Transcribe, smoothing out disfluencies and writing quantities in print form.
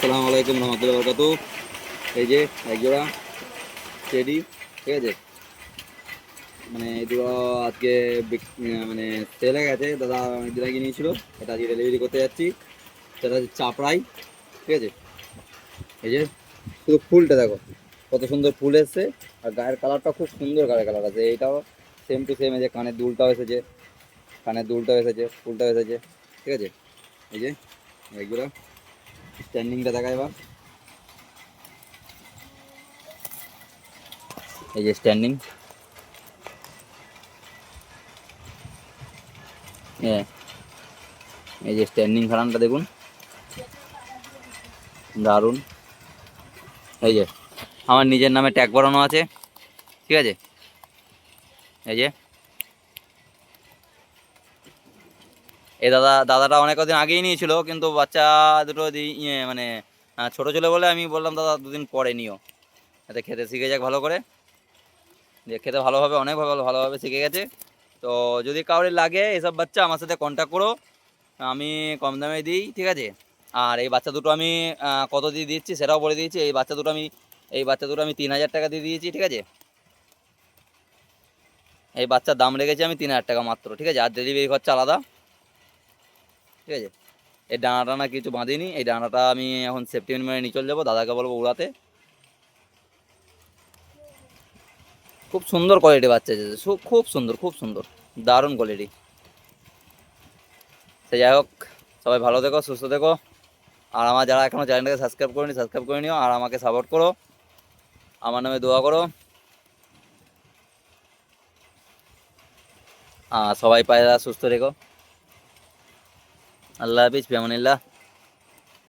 আসসালামু আলাইকুম রহমতুল্লাহ বরকাতু। এই যে একজোড়া টেডি, ঠিক আছে, মানে এই দুটো আজকে মানে সেল হয়ে গেছে। দাদা অনেকদিন আগে নিয়েছিল, এটা আজকে ডেলিভারি করতে যাচ্ছি। সেটা হচ্ছে চাপড়াই, ঠিক আছে। এই যে শুধু ফুলটা দেখো, কত সুন্দর ফুল এসছে। আর গায়ের কালারটা খুব সুন্দর, গায়ের কালার আছে। এইটাও সেম টু সেম। এই যে কানের দুলটাও এসেছে, কানের দুলটাও এসেছে, ফুলটাও এসেছে, ঠিক আছে। এই যে একজোড়া স্ট্যান্ডিংটা দেখা এবার। এই যে স্ট্যান্ডিং, এই যে স্ট্যান্ডিং খারানটা দেখুন, দারুণ। এই যে আমার নিজের নামে ট্যাগ করানো আছে, ঠিক আছে। এই যে এই দাদাটা অনেক কদিন আগেই নিয়েছিল, কিন্তু বাচ্চা দুটো মানে ছোট ছিল বলে আমি বললাম দাদা দুদিন পরে নিও, এতে খেতে শিখে যাক ভালো করে। যে খেতে ভালোভাবে, অনেক ভালোভাবে শিখে গেছে। তো যদি কাউরে লাগে এসব বাচ্চা, আমার সাথে কন্ট্যাক্ট করো, আমি কম দামে দিই, ঠিক আছে। আর এই বাচ্চা দুটো আমি কত দিয়ে দিচ্ছি সেটাও বলে দিয়েছি। এই বাচ্চা দুটো আমি 3,000 টাকা দিয়ে দিয়েছি, ঠিক আছে। এই বাচ্চার দাম রেখেছি আমি 3,000 টাকা মাত্র, ঠিক আছে। আর ডেলিভারি খরচা আলাদা, ঠিক আছে। এই ডানা টানা কিছু বাঁধিনি, এই ডানাটা আমি এখন সেফটি পিন মেরে নিয়ে চলে যাবো, দাদাকে বলবো উড়াতে। খুব সুন্দর কোয়ালিটি বাচ্চা এসেছে, খুব সুন্দর, খুব সুন্দর, দারুণ কোয়ালিটি। সে যাই হোক, সবাই ভালো থেকো, সুস্থ থেকো। আর আমার যারা এখনও চ্যানেলটাকে সাবস্ক্রাইব করেনি, সাবস্ক্রাইব করে নিও, আর আমাকে সাপোর্ট করো, আমার নামে দোয়া করো। সবাই পায়রা সুস্থ থেকো। আল্লাহ হাফিজ, ফিয়ামানিল্লাহ।